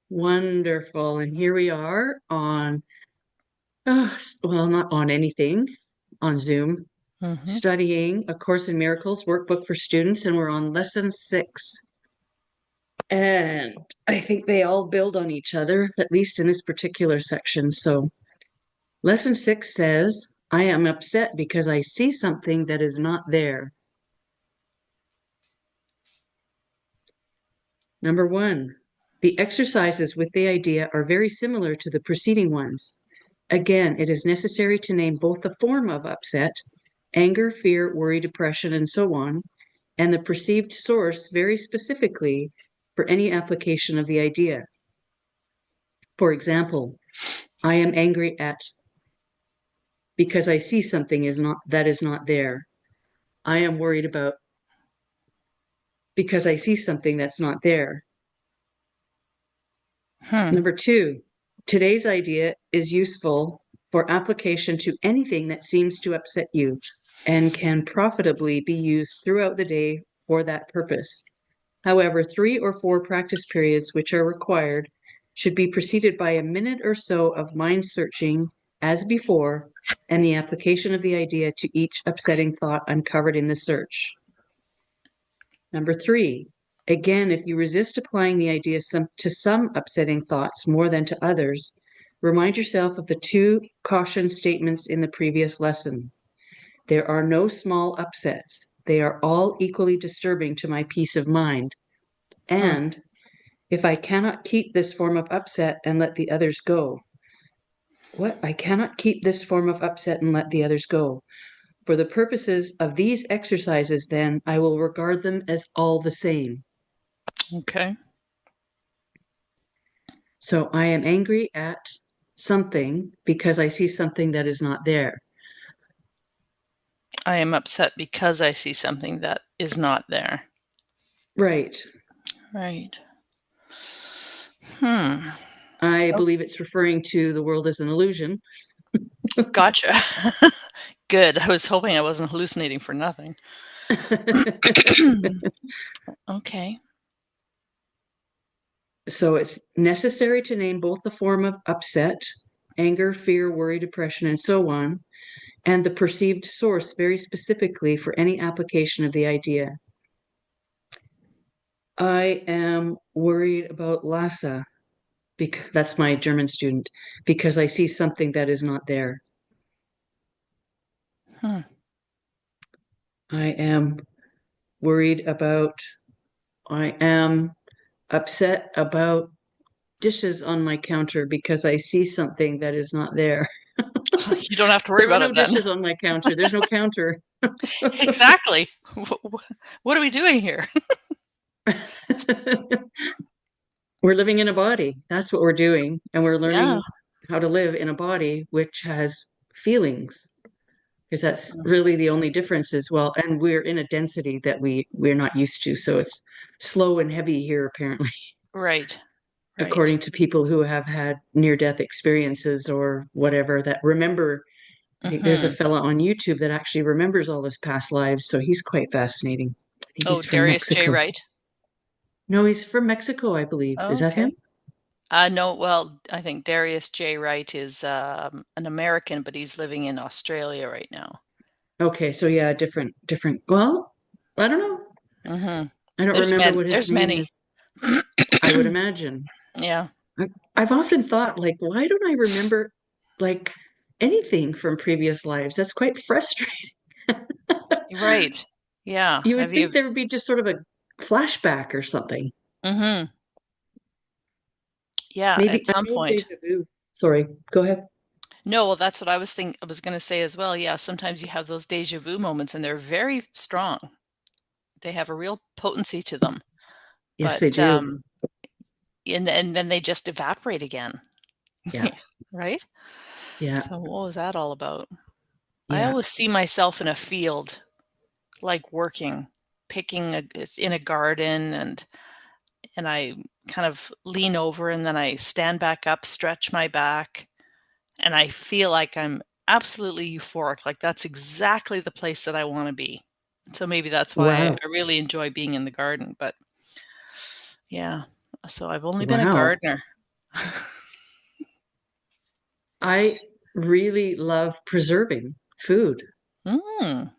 Wonderful. And here we are on, well, not on anything, on Zoom, Mm-hmm. studying A Course in Miracles workbook for students, and we're on lesson 6. And I think they all build on each other, at least in this particular section. So, lesson 6 says, I am upset because I see something that is not there. Number 1, the exercises with the idea are very similar to the preceding ones. Again, it is necessary to name both the form of upset, anger, fear, worry, depression, and so on, and the perceived source very specifically for any application of the idea. For example, I am angry at because I see something that is not there. I am worried about because I see something that's not there. Hmm. Number 2, today's idea is useful for application to anything that seems to upset you and can profitably be used throughout the day for that purpose. However, 3 or 4 practice periods which are required should be preceded by a minute or so of mind searching as before and the application of the idea to each upsetting thought uncovered in the search. Number 3, again, if you resist applying the idea to some upsetting thoughts more than to others, remind yourself of the 2 caution statements in the previous lesson. There are no small upsets. They are all equally disturbing to my peace of mind. Hmm. And if I cannot keep this form of upset and let the others go. What? I cannot keep this form of upset and let the others go. For the purposes of these exercises, then, I will regard them as all the same. Okay. So I am angry at something because I see something that is not there. I am upset because I see something that is not there. Right. Right. Hmm. I Oh, believe it's referring to the world as an illusion. gotcha. Good. I was hoping I wasn't hallucinating for nothing. Okay. So it's necessary to name both the form of upset, anger, fear, worry, depression, and so on, and the perceived source very specifically for any application of the idea. I am worried about Lhasa, because that's my German student, because I see something that is not there. Hmm. I am worried about, I am upset about dishes on my counter because I see something that is not there. You don't have to worry There are about no it then. dishes on my counter. There's no counter. Exactly. What are we doing here? We're living in a body. That's what we're doing. And we're Yeah. learning how to live in a body which has feelings. Because that's really the only difference as well. And we're in a density that we're not used to. So it's slow and heavy here, apparently, Right. Right. according to people who have had near-death experiences or whatever that remember. I think there's a Hmm. fella on YouTube that actually remembers all his past lives. So he's quite fascinating. I think Oh, he's from Darius J. Mexico. Wright. No, he's from Mexico, I believe. Is Oh, that him? okay. No, well, I think Darius J. Wright is an American, but he's living in Australia right now. Okay, so yeah, different. Well, I don't know. Hmm. I don't There's remember men. what his There's name many. is. I would imagine. Yeah. I've often thought, like, why don't I remember like anything from previous lives? That's quite frustrating. Right. Yeah. You would Have think you? there would be just sort of a flashback or something. Hmm. Yeah. Maybe At I some know point. deja vu. Sorry, go ahead. No, well, that's what I was going to say as well. Yeah. Sometimes you have those deja vu moments, and they're very strong. They have a real potency to them. Yes, they But do. and then they just evaporate again. Yeah, Right? yeah, So what was that all about? I yeah. always see myself in a field, like working, picking in a garden, and I kind of lean over and then I stand back up, stretch my back, and I feel like I'm absolutely euphoric. Like that's exactly the place that I want to be. So maybe that's why Wow, I really enjoy being in the garden. But yeah, so I've only been a wow. gardener. I really love preserving food. Mm,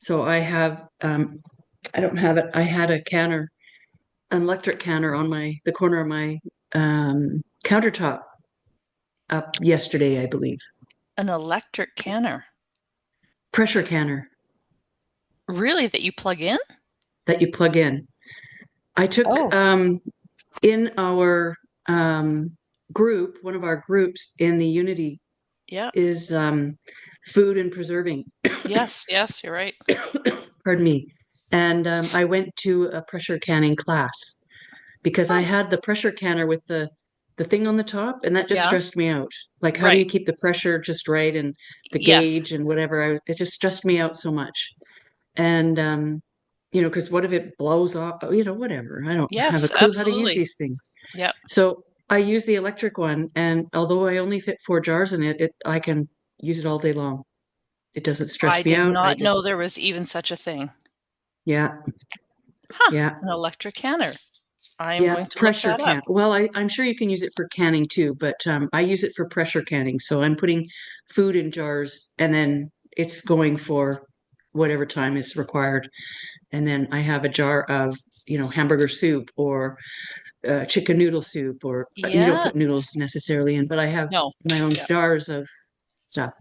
So I don't have it. I had an electric canner on the corner of my countertop up yesterday, I believe. an electric canner. Pressure canner Really, that you plug in? that you plug in. I took Oh, in our group, one of our groups in the Unity yeah. is food and preserving. Yes, yes, you're right. Pardon me. And I went to a pressure canning class because I Oh, had the pressure canner with the thing on the top, and that just yeah. stressed me out. Like, how do you Right. keep the pressure just right and the Yes. gauge and whatever? It just stressed me out so much. And because what if it blows off? Whatever. I don't have a Yes, clue how to use absolutely. these things. Yep. So I use the electric one, and although I only fit 4 jars in it, I can use it all day long. It doesn't I stress me did out. I not know just, there was even such a thing. yeah, Huh, yeah. an electric canner. I am Yeah, going to look pressure that up. can. Well, I'm sure you can use it for canning too, but I use it for pressure canning. So I'm putting food in jars and then it's going for whatever time is required. And then I have a jar of, hamburger soup or chicken noodle soup, or you don't put Yes. noodles necessarily in, but I have No. my own Yeah. jars of stuff.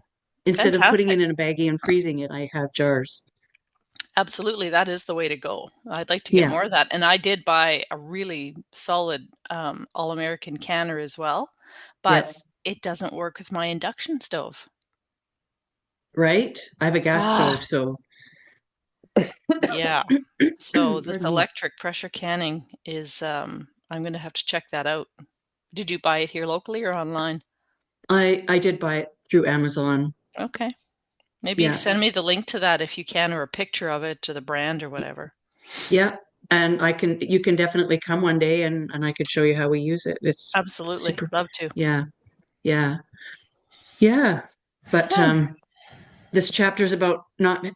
Instead of putting it Fantastic. in a baggie and freezing it, I have jars. Absolutely, that is the way to go. I'd like to get Yeah. more of that, and I did buy a really solid, all-American canner as well, but Yep. it doesn't work with my induction stove. Right. I have a gas Ah, stove, so yeah. So this pardon me. electric pressure canning is, I'm gonna have to check that out. Did you buy it here locally or online? I did buy it through Amazon. Okay. Maybe Yeah. send me the link to that if you can, or a picture of it, to the brand or whatever. Yeah. And you can definitely come one day and I could show you how we use it. It's Absolutely, super. love to. Yeah. Yeah. Yeah. But Hmm, this chapter's about not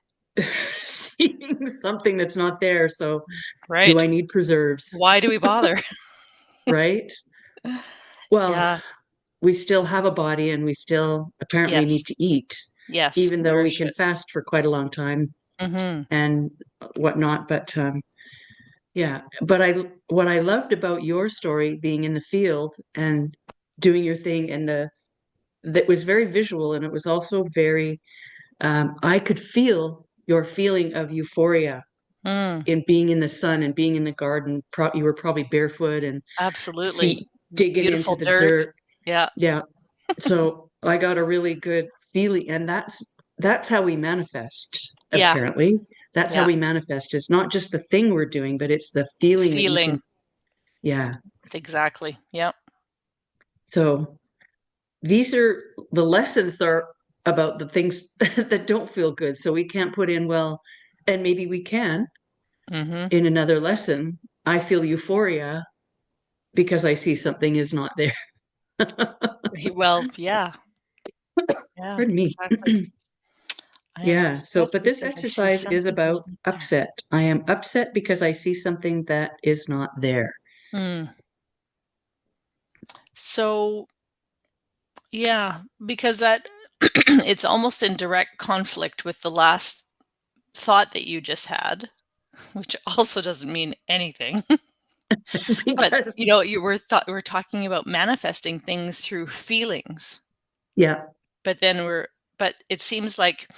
seeing something that's not there. So do right. I need preserves? Why do we bother? Right? Well, Yeah. we still have a body and we still apparently Yes. need to eat, Yes, even though we can nourish it. fast for quite a long time Mhm. and whatnot. But yeah, but what I loved about your story being in the field and doing your thing and the that was very visual and it was also very I could feel your feeling of euphoria Mm, in being in the sun and being in the garden. You were probably barefoot and absolutely. feet digging into Beautiful the dirt. dirt. Yeah, Yeah. So I got a really good feeling and that's how we manifest, yeah, apparently. That's how yeah. we manifest. It's not just the thing we're doing, but it's the feeling that you Feeling. can. Yeah. Exactly. Yep. So these are the lessons that are about the things that don't feel good. So we can't put in, well, and maybe we can Mhm. in another lesson. I feel euphoria because I see something is not there. Well, yeah, yeah, Pardon me. exactly. I am Yeah. So, upset but this because I see exercise is something about isn't there. upset. I am upset because I see something that is not there. Mm. So, yeah, because that it's almost in direct conflict with the last thought that you just had, which also doesn't mean anything. But, Because, we're talking about manifesting things through feelings, yeah. but then but it seems like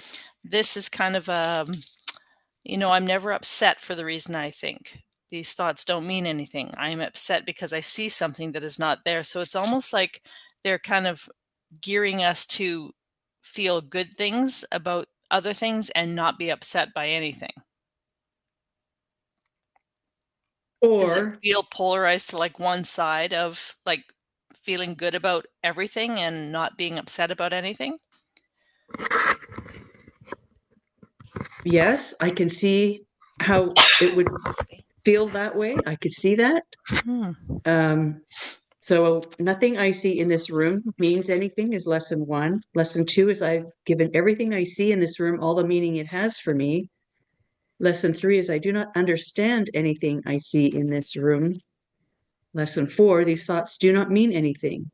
this is kind of, I'm never upset for the reason I think. These thoughts don't mean anything. I am upset because I see something that is not there. So it's almost like they're kind of gearing us to feel good things about other things and not be upset by anything. Does it Or, feel polarized to like one side of like feeling good about everything and not being upset about anything? yes, I can see how it would feel that way. I could see that. Hmm. Um, so nothing I see in this room means anything is lesson one. Lesson two is I've given everything I see in this room all the meaning it has for me. Lesson three is I do not understand anything I see in this room. Lesson 4, these thoughts do not mean anything.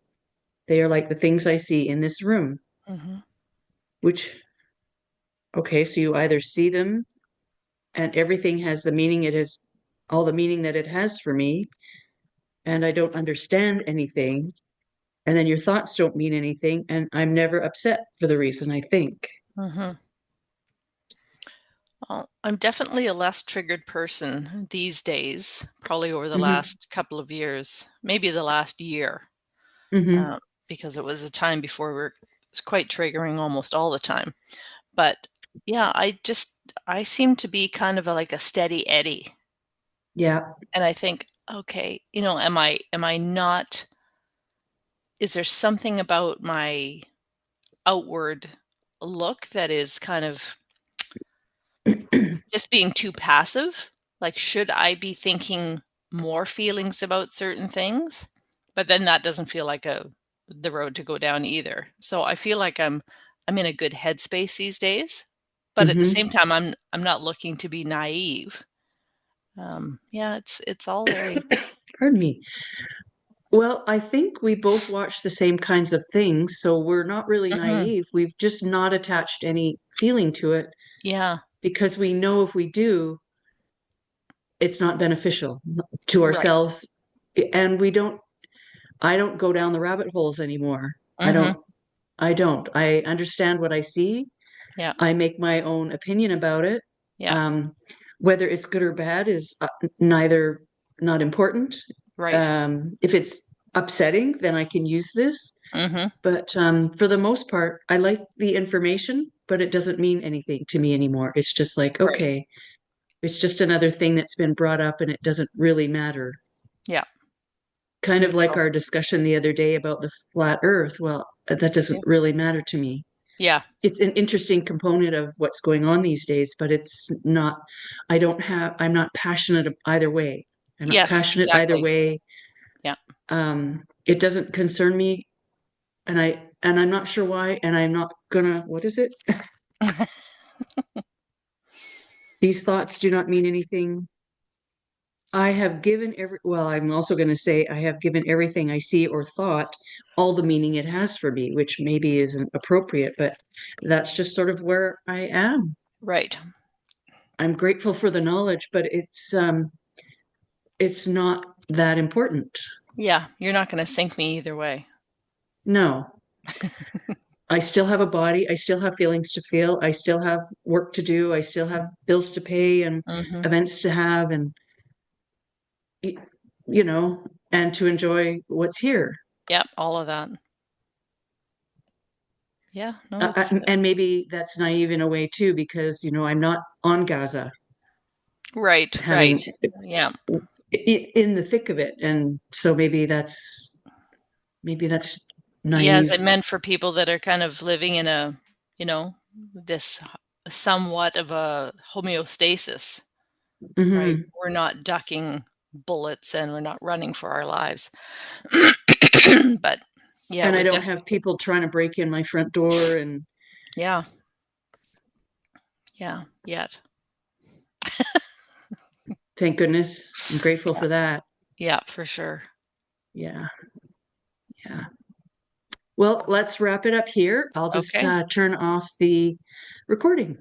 They are like the things I see in this room, Mm-hmm. which, okay, so you either see them and everything has the meaning it is, all the meaning that it has for me, and I don't understand anything. And then your thoughts don't mean anything, and I'm never upset for the reason I think. Mm-hmm. Well, I'm definitely a less triggered person these days, probably over the Mm-hmm. last couple of years, maybe the last year, Mm-hmm. uh, because it was a time before it's quite triggering almost all the time. But yeah, I seem to be kind of like a steady Eddie. Yeah. And I think, okay, am I not, is there something about my outward look that is kind of just being too passive? Like, should I be thinking more feelings about certain things? But then that doesn't feel like the road to go down either. So I feel like I'm in a good headspace these days, but at the Mm-hmm. same time, I'm not looking to be naive. Yeah, it's all very. Pardon me. Well, I think we both watch the same kinds of things, so we're not really Mhm. naive. We've just not attached any feeling to it Yeah, because we know if we do, it's not beneficial to right. ourselves. And I don't go down the rabbit holes anymore. Mhm. I don't. I understand what I see. Yeah, I make my own opinion about it. yeah, Um, whether it's good or bad is neither not important. right. If it's upsetting, then I can use this. Mhm. But for the most part, I like the information, but it doesn't mean anything to me anymore. It's just like, Right. okay, it's just another thing that's been brought up and it doesn't really matter. Yeah, Kind of like neutral. our discussion the other day about the flat earth. Well, that Yeah. doesn't really matter to me. Yeah. It's an interesting component of what's going on these days, but it's not, I'm not passionate either way. I'm not Yes, passionate either exactly. way. Yeah. It doesn't concern me, and I'm not sure why, and I'm not gonna, what is it? These thoughts do not mean anything. I have given well, I'm also going to say I have given everything I see or thought all the meaning it has for me, which maybe isn't appropriate, but that's just sort of where I am. Right. I'm grateful for the knowledge, but it's not that important. Yeah, you're not gonna sink me either way. No, I still have a body. I still have feelings to feel. I still have work to do. I still have bills to pay and Mhm. events to have and, you know, and to enjoy what's here. Yep, all of that. Yeah, no, And maybe that's naive in a way too, because, I'm not on Gaza right, right. having Yeah. in the thick of it. And so maybe that's Yeah, is naive. it meant for people that are kind of living in you know, this somewhat of a homeostasis, right? Hmm. We're not ducking bullets and we're not running for our lives. But yeah, it And I would don't have definitely. people trying to break in my front door. And Yeah, yeah, yet. thank goodness, I'm grateful Yeah, for that. yeah, for sure. Yeah. Yeah. Well, let's wrap it up here. I'll just Okay. turn off the recording.